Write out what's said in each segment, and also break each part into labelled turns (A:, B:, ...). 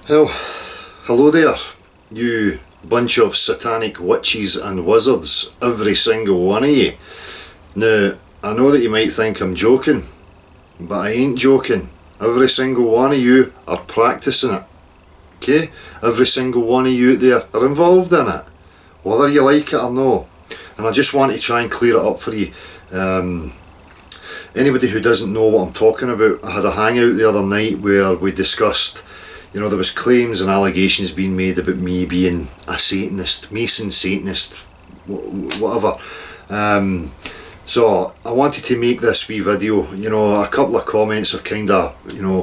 A: Well, hello there, you bunch of satanic witches and wizards, every single one of you. Now, I know that you might think I'm joking, but I ain't joking. Every single one of you are practicing it, okay? Every single one of you there are involved in it, whether you like it or no. And I just want to try and clear it up for you. Anybody who doesn't know what I'm talking about, I had a hangout the other night where we discussed, there was claims and allegations being made about me being a Satanist, Mason Satanist, whatever. So I wanted to make this wee video. A couple of comments have kind of,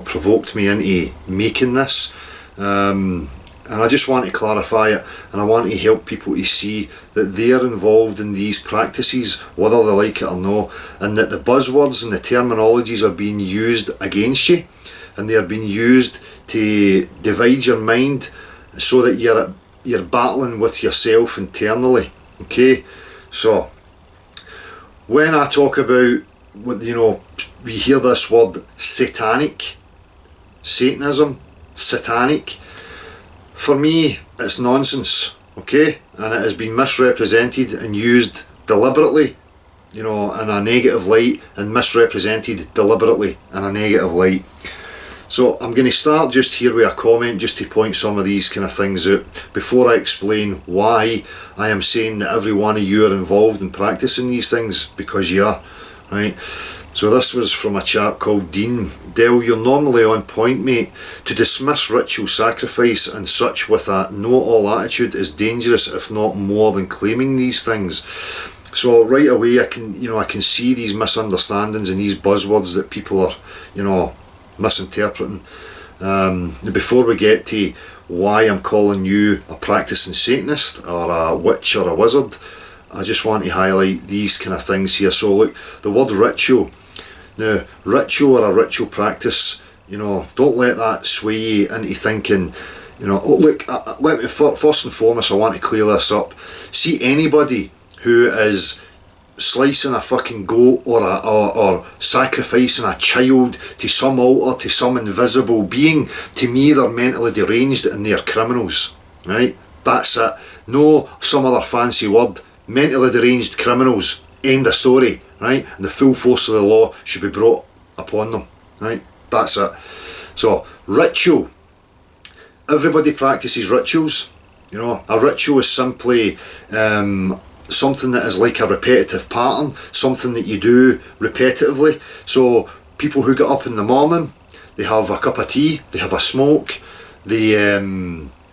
A: provoked me into making this. And I just want to clarify it, and I want to help people to see that they're involved in these practices, whether they like it or no, and that the buzzwords and the terminologies are being used against you, and they are being used to divide your mind so that you're battling with yourself internally. Okay, so when I talk about we hear this word satanic, Satanism, satanic. For me, it's nonsense, okay? And it has been misrepresented and used deliberately, in a negative light, and misrepresented deliberately in a negative light. So I'm going to start just here with a comment just to point some of these kind of things out before I explain why I am saying that every one of you are involved in practicing these things, because you are, right? So this was from a chap called Dean. Del, you're normally on point, mate. To dismiss ritual sacrifice and such with a know-it-all attitude is dangerous, if not more, than claiming these things. So right away I can see these misunderstandings and these buzzwords that people are, misinterpreting. Before we get to why I'm calling you a practicing Satanist or a witch or a wizard, I just want to highlight these kind of things here. So look, the word ritual. Now, ritual or a ritual practice, don't let that sway you into thinking, let me, first and foremost, I want to clear this up. See, anybody who is slicing a fucking goat or sacrificing a child to some altar, to some invisible being, to me they're mentally deranged and they're criminals, right? That's it. No some other fancy word. Mentally deranged criminals, end of story, right? And the full force of the law should be brought upon them, right? That's it. So, ritual. Everybody practices rituals. A ritual is simply something that is like a repetitive pattern, something that you do repetitively. So, people who get up in the morning, they have a cup of tea, they have a smoke, they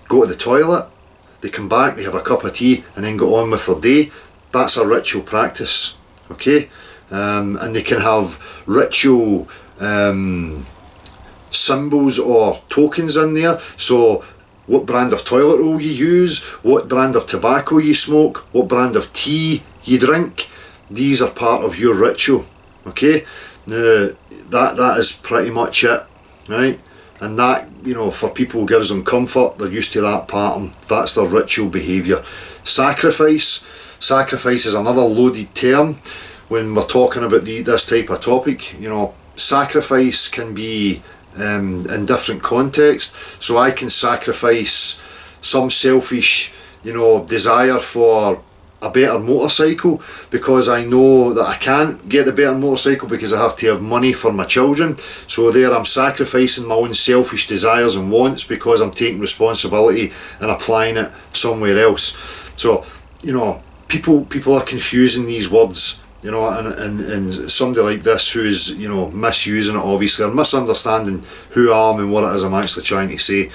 A: go to the toilet, they come back, they have a cup of tea, and then go on with their day. That's a ritual practice, okay? And they can have ritual symbols or tokens in there. So, what brand of toilet roll you use, what brand of tobacco you smoke, what brand of tea you drink, these are part of your ritual, okay? Now, that is pretty much it, right? And that, for people who gives them comfort, they're used to that pattern. That's their ritual behaviour. Sacrifice is another loaded term when we're talking about this type of topic. Sacrifice can be in different contexts. So I can sacrifice some selfish, desire for a better motorcycle because I know that I can't get the better motorcycle because I have to have money for my children. So there I'm sacrificing my own selfish desires and wants because I'm taking responsibility and applying it somewhere else. So, people are confusing these words, and somebody like this who's, misusing it, obviously, or misunderstanding who I am and what it is I'm actually trying to say.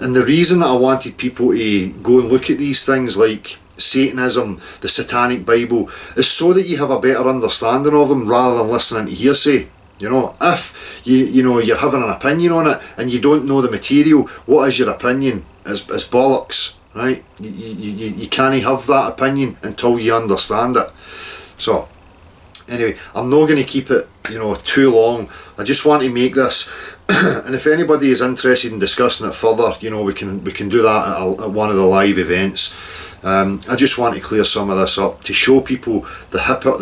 A: And the reason that I wanted people to go and look at these things like Satanism, the Satanic Bible, is so that you have a better understanding of them rather than listening to hearsay. If you're having an opinion on it and you don't know the material, what is your opinion? It's bollocks, right? You can't have that opinion until you understand it. So, anyway, I'm not going to keep it, too long. I just want to make this, and if anybody is interested in discussing it further, we can do that at one of the live events. I just want to clear some of this up to show people the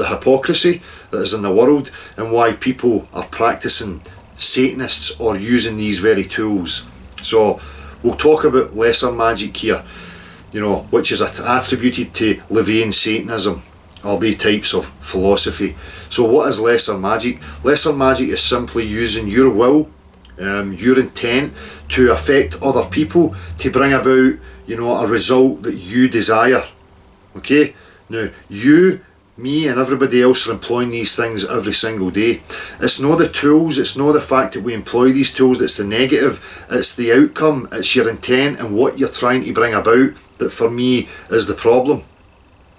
A: hypocrisy that is in the world and why people are practicing Satanists or using these very tools. So we'll talk about lesser magic here, you know, which is attributed to Levian Satanism, or the types of philosophy. So what is lesser magic? Lesser magic is simply using your will, your intent to affect other people to bring about, you know, a result that you desire. Okay? Now, you, me and everybody else are employing these things every single day. It's not the tools, it's not the fact that we employ these tools that's the negative, it's the outcome, it's your intent and what you're trying to bring about that for me is the problem.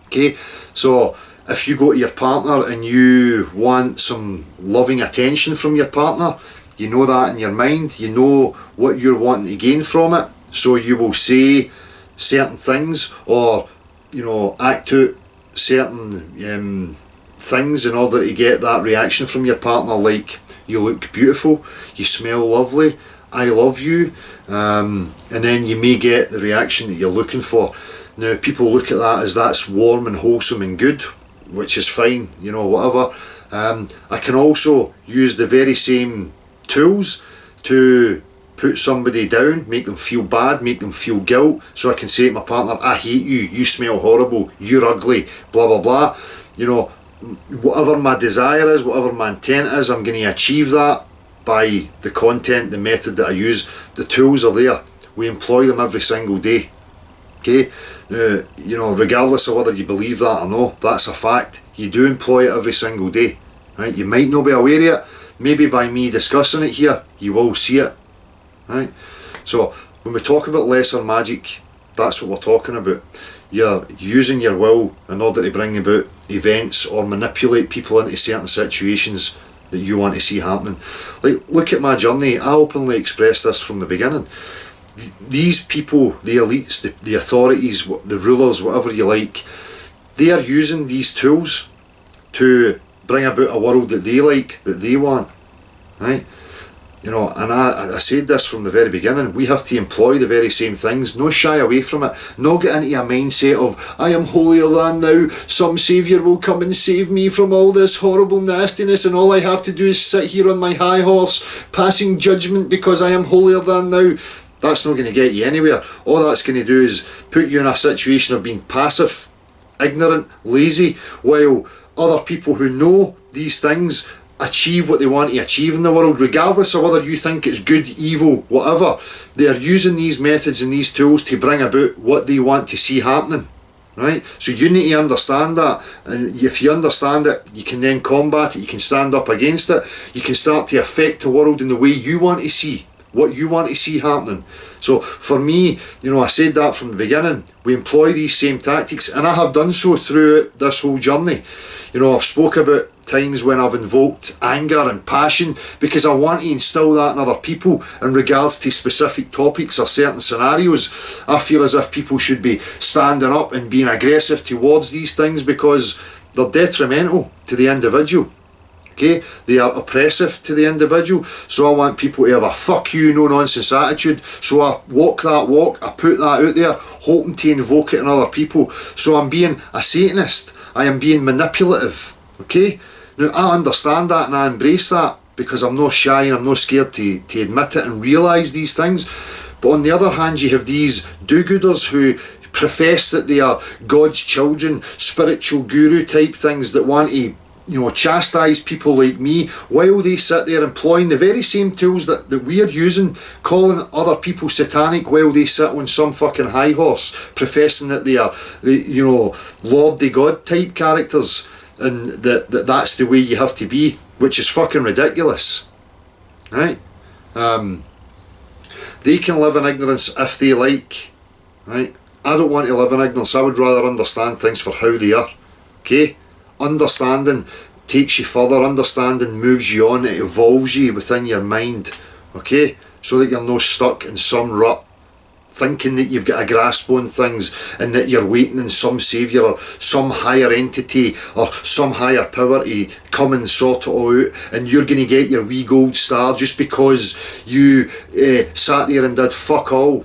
A: Okay, so if you go to your partner and you want some loving attention from your partner, you know that in your mind, you know what you're wanting to gain from it, so you will say certain things, or, you know, act out certain things in order to get that reaction from your partner, like you look beautiful, you smell lovely, I love you, and then you may get the reaction that you're looking for. Now, people look at that as that's warm and wholesome and good, which is fine, you know, whatever. I can also use the very same tools to put somebody down, make them feel bad, make them feel guilt, so I can say to my partner, I hate you, you smell horrible, you're ugly, blah blah blah. You know, whatever my desire is, whatever my intent is, I'm going to achieve that by the content, the method that I use. The tools are there, we employ them every single day. Okay, you know, regardless of whether you believe that or not, that's a fact. You do employ it every single day, right? You might not be aware of it, maybe by me discussing it here, you will see it. Right? So when we talk about lesser magic, that's what we're talking about. You're using your will in order to bring about events or manipulate people into certain situations that you want to see happening. Like, look at my journey. I openly expressed this from the beginning. These people, the elites, the authorities, the rulers, whatever you like, they are using these tools to bring about a world that they like, that they want. Right? You know, and I said this from the very beginning, we have to employ the very same things, no shy away from it, no get into a mindset of, I am holier than thou, some saviour will come and save me from all this horrible nastiness, and all I have to do is sit here on my high horse, passing judgment because I am holier than thou. That's not going to get you anywhere. All that's going to do is put you in a situation of being passive, ignorant, lazy, while other people who know these things achieve what they want to achieve in the world, regardless of whether you think it's good, evil, whatever. They are using these methods and these tools to bring about what they want to see happening, right? So you need to understand that, and if you understand it, you can then combat it, you can stand up against it, you can start to affect the world in the way you want to see, what you want to see happening. So for me, you know, I said that from the beginning, we employ these same tactics, and I have done so through this whole journey. You know, I've spoke about times when I've invoked anger and passion because I want to instill that in other people in regards to specific topics or certain scenarios. I feel as if people should be standing up and being aggressive towards these things because they're detrimental to the individual. Okay, they are oppressive to the individual, so I want people to have a fuck you, no nonsense attitude. So I walk that walk, I put that out there, hoping to invoke it in other people. So I'm being a Satanist, I am being manipulative. Okay, now I understand that and I embrace that because I'm not shy and I'm not scared to admit it and realise these things. But on the other hand, you have these do-gooders who profess that they are God's children, spiritual guru type things that want to, you know, chastise people like me, while they sit there employing the very same tools that we're using, calling other people satanic while they sit on some fucking high horse, professing that they are, you know, Lord the God type characters, and that's the way you have to be, which is fucking ridiculous, right? They can live in ignorance if they like, right? I don't want to live in ignorance. I would rather understand things for how they are, okay? Understanding takes you further, understanding moves you on, it evolves you within your mind, okay? So that you're not stuck in some rut, thinking that you've got a grasp on things and that you're waiting on some saviour or some higher entity or some higher power to come and sort it all out, and you're going to get your wee gold star just because you sat there and did fuck all,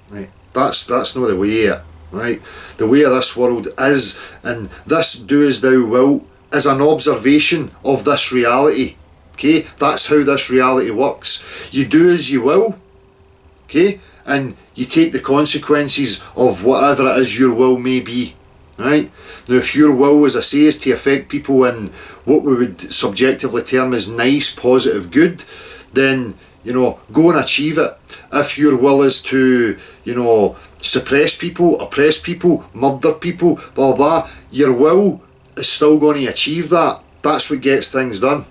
A: right? That's not the way of it. Right, the way of this world is, and this do as thou wilt is an observation of this reality. Okay, that's how this reality works. You do as you will. Okay, and you take the consequences of whatever it is your will may be, right? Now, if your will, as I say, is to affect people in what we would subjectively term as nice, positive, good, then, you know, go and achieve it. If your will is to, you know, suppress people, oppress people, murder people, blah, blah, your will is still going to achieve that. That's what gets things done.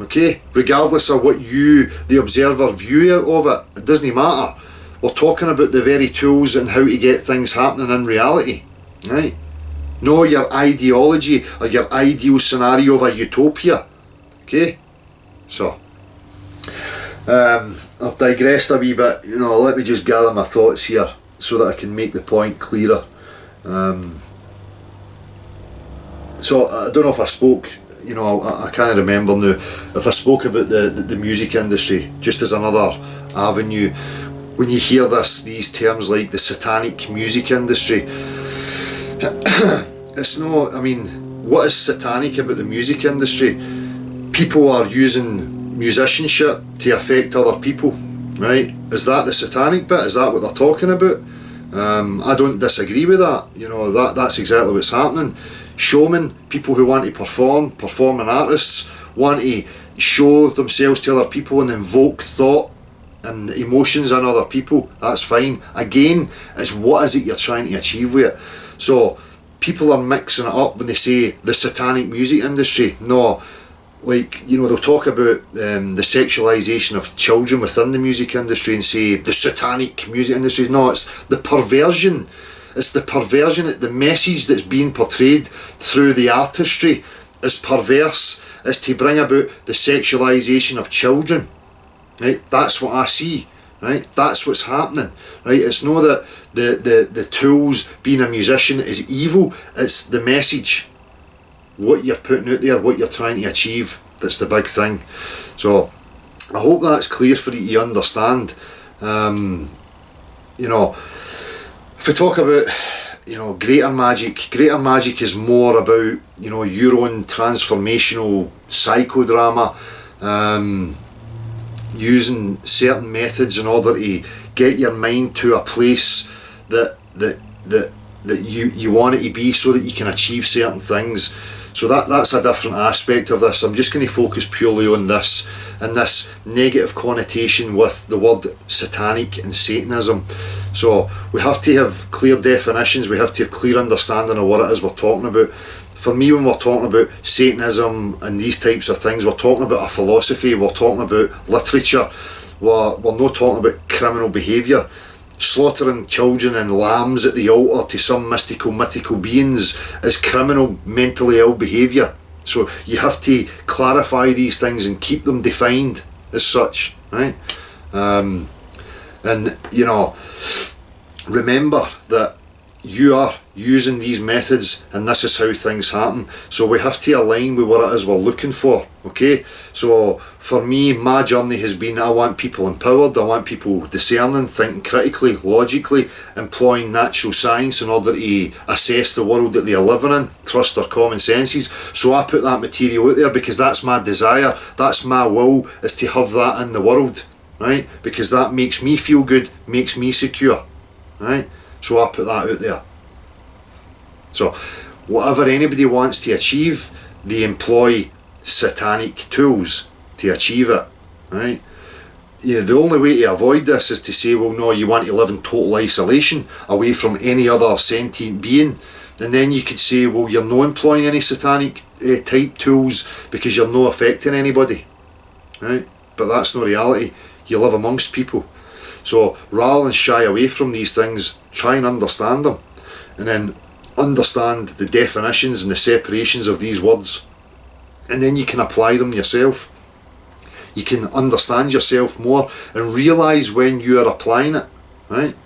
A: Okay? Regardless of what you, the observer, view of it, it doesn't matter. We're talking about the very tools and how to get things happening in reality. Right? Know your ideology or your ideal scenario of a utopia. Okay? So, I've digressed a wee bit. You know, let me just gather my thoughts here so that I can make the point clearer. So, I don't know if I spoke, you know, I can't remember now, if I spoke about the music industry, just as another avenue. When you hear these terms like the satanic music industry, it's no, I mean, what is satanic about the music industry? People are using musicianship to affect other people, right? Is that the satanic bit? Is that what they're talking about? I don't disagree with that. You know, that's exactly what's happening. Showmen, people who want to performing artists, want to show themselves to other people and invoke thought and emotions in other people. That's fine. Again, it's what is it you're trying to achieve with it. So people are mixing it up when they say the satanic music industry. No, like, you know, they'll talk about the sexualization of children within the music industry and say the satanic music industry. No, it's the perversion. It's the perversion, the message that's being portrayed through the artistry is perverse. It's to bring about the sexualization of children. Right? That's what I see. Right? That's what's happening. Right? It's not that the tools, being a musician, is evil. It's the message, what you're putting out there, what you're trying to achieve. That's the big thing. So I hope that's clear for you to understand. You know, if we talk about, you know, greater magic is more about, you know, your own transformational psychodrama, using certain methods in order to get your mind to a place that you want it to be, so that you can achieve certain things. So that's a different aspect of this. I'm just going to focus purely on this and this negative connotation with the word satanic and Satanism. So we have to have clear definitions, we have to have clear understanding of what it is we're talking about. For me, when we're talking about Satanism and these types of things, we're talking about a philosophy, we're talking about literature, we're not talking about criminal behaviour. Slaughtering children and lambs at the altar to some mythical beings is criminal, mentally ill behaviour. So you have to clarify these things and keep them defined as such, right? And, you know, remember that you are using these methods and this is how things happen. So we have to align with what it is we're looking for, okay? So for me, my journey has been, I want people empowered, I want people discerning, thinking critically, logically, employing natural science in order to assess the world that they are living in, trust their common senses. So I put that material out there because that's my desire, that's my will, is to have that in the world, right? Because that makes me feel good, makes me secure, right? So I put that out there. So whatever anybody wants to achieve, they employ satanic tools to achieve it, right? You know, the only way to avoid this is to say, well, no, you want to live in total isolation, away from any other sentient being. And then you could say, well, you're not employing any satanic type tools because you're not affecting anybody, right? But that's not reality. You live amongst people. So rather than shy away from these things, try and understand them, and then understand the definitions and the separations of these words, and then you can apply them yourself. You can understand yourself more and realise when you are applying it, right?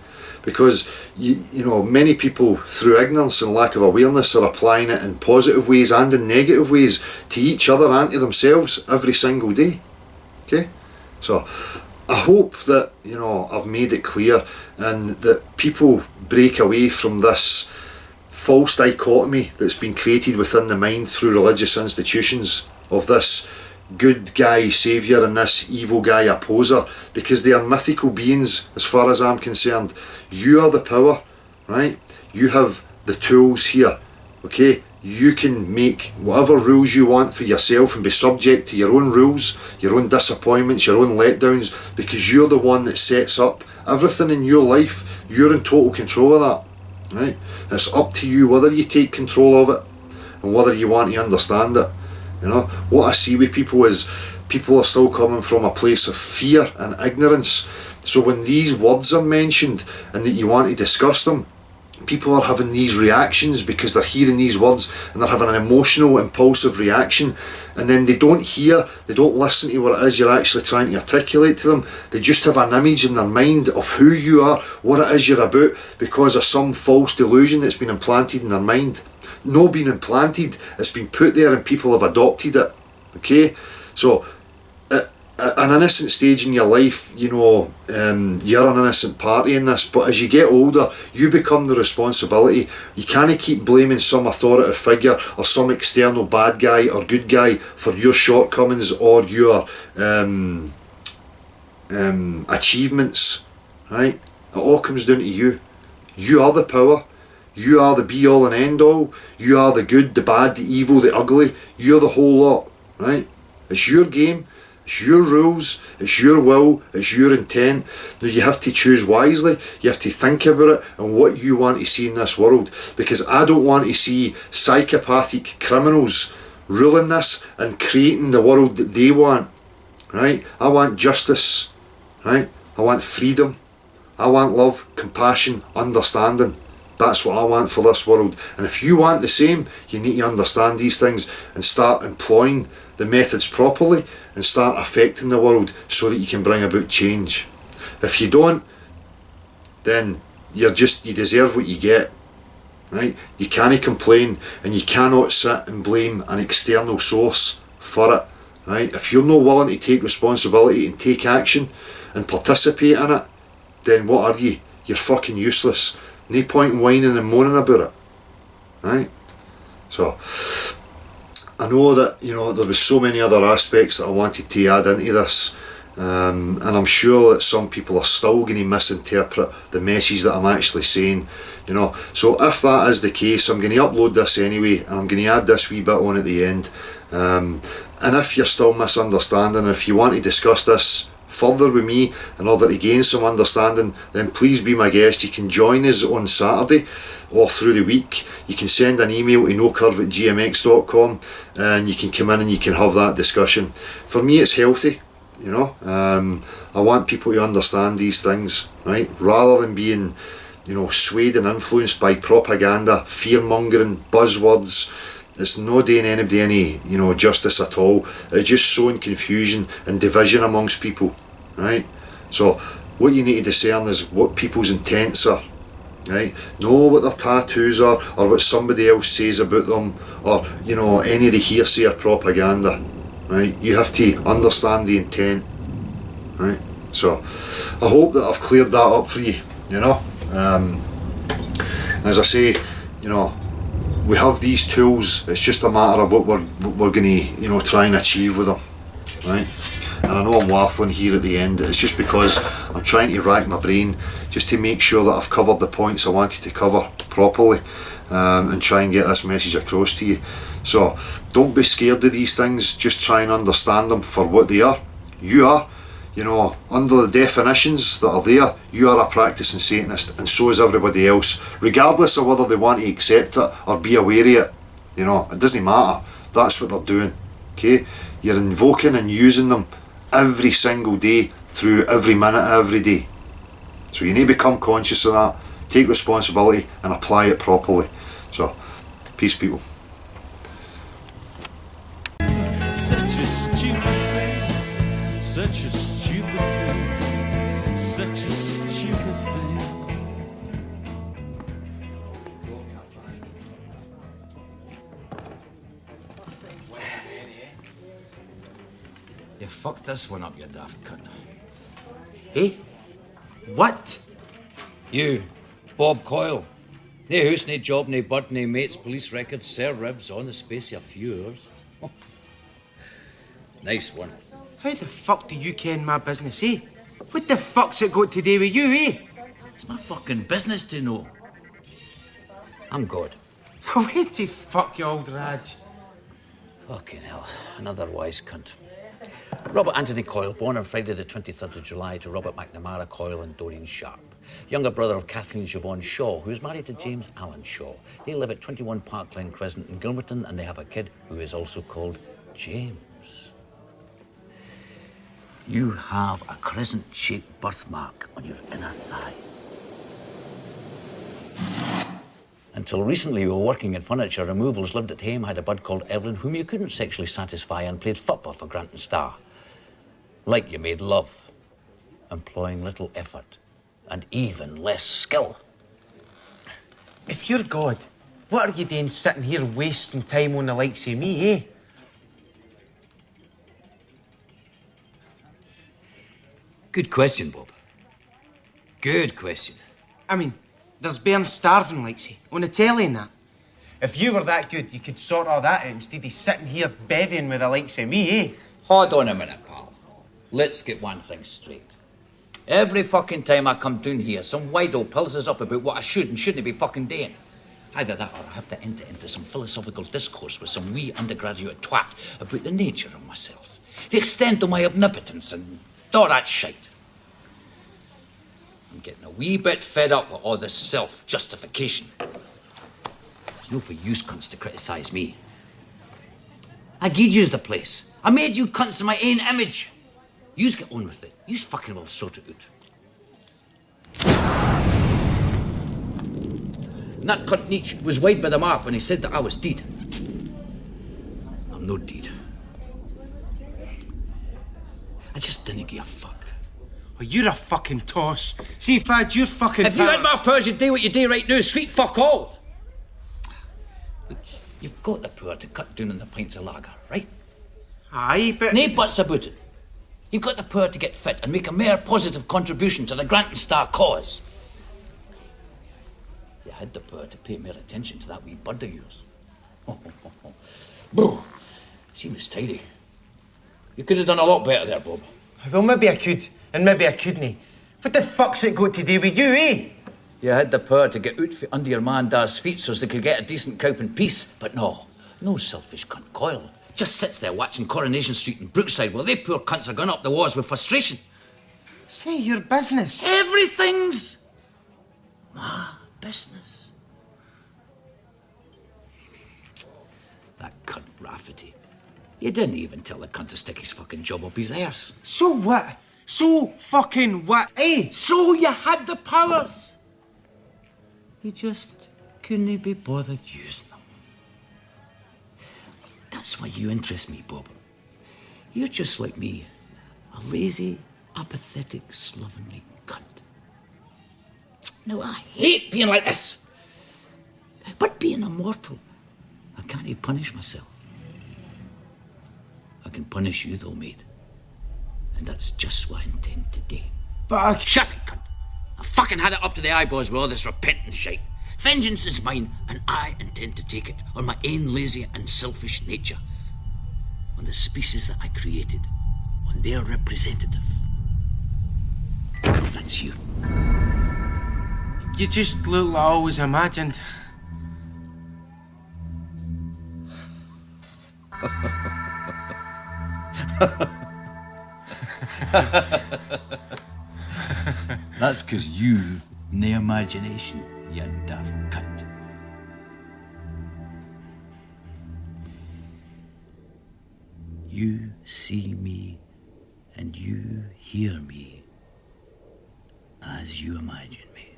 A: Because you know, many people through ignorance and lack of awareness are applying it in positive ways and in negative ways to each other and to themselves every single day. Okay, so I hope that, you know, I've made it clear and that people break away from this false dichotomy that's been created within the mind through religious institutions of this good guy saviour and this evil guy opposer, because they are mythical beings as far as I'm concerned. You are the power, right? You have the tools here, okay? You can make whatever rules you want for yourself and be subject to your own rules, your own disappointments, your own letdowns, because you're the one that sets up everything in your life. You're in total control of that, right? And it's up to you whether you take control of it and whether you want to understand it. You know, what I see with people is people are still coming from a place of fear and ignorance. So when these words are mentioned and that you want to discuss them, people are having these reactions because they're hearing these words and they're having an emotional, impulsive reaction, and then they don't listen to what it is you're actually trying to articulate to them. They just have an image in their mind of who you are, what it is you're about, because of some false delusion that's been implanted in their mind. No being implanted, it's been put there and people have adopted it, okay? So at an innocent stage in your life, you know, you're an innocent party in this, but as you get older, you become the responsibility. You can't keep blaming some authoritative figure or some external bad guy or good guy for your shortcomings or your achievements, right? It all comes down to you. You are the power. You are the be-all and end-all. You are the good, the bad, the evil, the ugly. You're the whole lot, right? It's your game. It's your rules. It's your will. It's your intent. Now you have to choose wisely. You have to think about it and what you want to see in this world. Because I don't want to see psychopathic criminals ruling this and creating the world that they want, right? I want justice, right? I want freedom. I want love, compassion, understanding. That's what I want for this world. And if you want the same, you need to understand these things and start employing the methods properly and start affecting the world so that you can bring about change. If you don't, then you deserve what you get, right? You can't complain and you cannot sit and blame an external source for it, right? If you're not willing to take responsibility and take action and participate in it, then what are you? You're fucking useless. No point in whining and moaning about it, right? So I know that, you know, there was so many other aspects that I wanted to add into this, and I'm sure that some people are still going to misinterpret the message that I'm actually saying, you know. So if that is the case, I'm going to upload this anyway, and I'm going to add this wee bit on at the end. And if you're still misunderstanding, if you want to discuss this further with me in order to gain some understanding, then please be my guest. You can join us on Saturday or through the week. You can send an email to nocurve@gmx.com and you can come in and you can have that discussion. For me, it's healthy, you know. I want people to understand these things, right, rather than being, you know, swayed and influenced by propaganda, fear-mongering, buzzwords. It's not doing anybody any, you know, justice at all. It's just sowing confusion and division amongst people, right? So what you need to discern is what people's intents are, right? Know what their tattoos are, or what somebody else says about them, or, you know, any of the hearsay or propaganda, right? You have to understand the intent, right? So I hope that I've cleared that up for you, you know. As I say, you know, we have these tools. It's just a matter of what we're going to, you know, try and achieve with them, right? And I know I'm waffling here at the end. It's just because I'm trying to rack my brain just to make sure that I've covered the points I wanted to cover properly, and try and get this message across to you. So don't be scared of these things. Just try and understand them for what they are. You are, you know, under the definitions that are there, you are a practicing Satanist, and so is everybody else, regardless of whether they want to accept it or be aware of it. You know, it doesn't matter. That's what they're doing, okay? You're invoking and using them every single day, through every minute, every day. So you need to become conscious of that, take responsibility and apply it properly. So, peace, people.
B: Such a stupid thing, such a stupid thing.
C: You fucked this one up, you daft cunt.
D: Hey? What?
C: You, Bob Coyle. No house, no job, no bird, no mates, police records, serve ribs on the space of a few hours. Nice one.
D: How the fuck do you ken my business, eh? What the fuck's it got to do with you, eh?
C: It's my fucking business to know. I'm God.
D: Way to fuck you, old Raj.
C: Fucking hell. Another wise cunt. Robert Anthony Coyle, born on Friday the 23rd of July to Robert McNamara Coyle and Doreen Sharp. Younger brother of Kathleen Siobhan Shaw, who is married to James Allen Shaw. They live at 21 Parkland Crescent in Gilmerton, and they have a kid who is also called James. You have a crescent-shaped birthmark on your inner thigh. Until recently, you were working in furniture removals, lived at home, had a bud called Evelyn, whom you couldn't sexually satisfy, and played football for Grant and Star. Like you made love, employing little effort and even less skill.
D: If you're God, what are you doing sitting here wasting time on the likes of me, eh?
C: Good question, Bob. Good question.
D: I mean, there's bairns starving, like say, on the telly and that. If you were that good, you could sort all that out instead of sitting here bevying with the likes of me, eh?
C: Hold on a minute, pal. Let's get one thing straight. Every fucking time I come down here, some wido pulls us up about what I should and shouldn't be fucking doing. Either that or I have to enter into some philosophical discourse with some wee undergraduate twat about the nature of myself, the extent of my omnipotence and all that shite. I'm getting a wee bit fed up with all this self-justification. It's no for yous cunts to criticise me. I gave yous the place. I made you cunts in my own image. Yous get on with it. Yous fucking will sort it out. And that cunt Nietzsche was wide by the mark when he said that I was deed. I'm no deed. I just didn't give a fuck.
D: Well, you're a fucking toss. See if I had your fucking
C: If you had
D: powers-
C: my powers, you'd do what you do right now. Sweet fuck all. Look, you've got the power to cut down on the pints of lager, right?
D: Aye, but...
C: No buts about it. You've got the power to get fit and make a mere positive contribution to the Grant and Star cause. You had the power to pay more attention to that wee bud of yours. Bro, she was tidy. You could have done a lot better there, Bob.
D: Well, maybe I could, and maybe I couldn't. What the fuck's it got to do with you, eh?
C: You had the power to get out from under your man Dar's feet so they could get a decent cope in peace. But no selfish cunt Coyle. Just sits there watching Coronation Street and Brookside while they poor cunts are going up the walls with frustration.
D: It's not your business.
C: Everything's my business. That cunt Rafferty. You didn't even tell the cunt to stick his fucking job up his arse.
D: So what? So fucking what, eh?
C: So you had the powers. You just couldn't be bothered using them. That's why you interest me, Bob. You're just like me. A lazy, apathetic, slovenly cunt. Now, I hate being like this. But being immortal, I can't punish myself. I can punish you, though, mate. And that's just what I intend to do.
D: But
C: Shut it, cunt. I fucking had it up to the eyeballs with all this repentant shite. Vengeance is mine, and I intend to take it on my own lazy and selfish nature. On the species that I created. On their representative. That's you.
D: you just look like I always imagined.
C: That's because you've no imagination, you daft cunt. You see me and you hear me as you imagine me.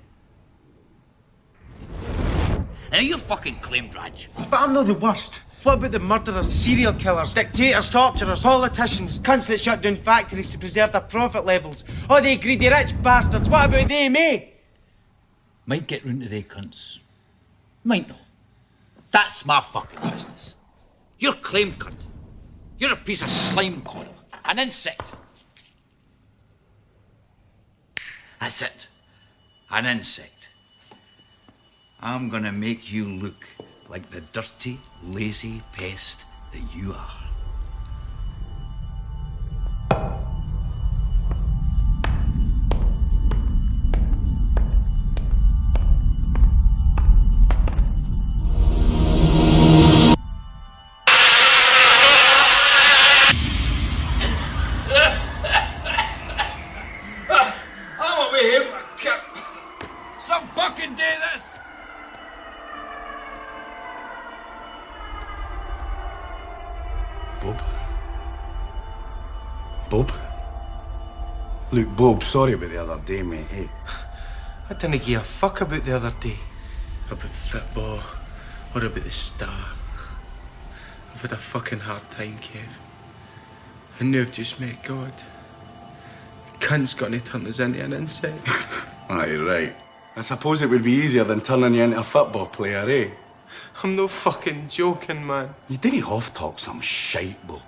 C: Now you fucking claimed, Raj.
D: But I'm not the worst. What about the murderers, serial killers, dictators, torturers, politicians, cunts that shut down factories to preserve their profit levels? All they greedy rich bastards, what about them, eh?
C: Might get round to they cunts. Might not. That's my fucking business. You're claimed cunt. You're a piece of slime coil. An insect. That's it. An insect. I'm gonna make you look like the dirty, lazy pest that you are.
E: with him. I can't.
C: Some fucking day this!
F: Bob? Bob? Look, Bob, sorry about the other day, mate, eh?
D: I didn't give a fuck about the other day. About football, or about the Star. I've had a fucking hard time, Kev. I knew I've just met God. The cunt's gonna turn us into an insect.
F: Aye, right. I suppose it would be easier than turning you into a football player, eh?
D: I'm no fucking joking, man.
F: You didn't half talk some shite, Bob.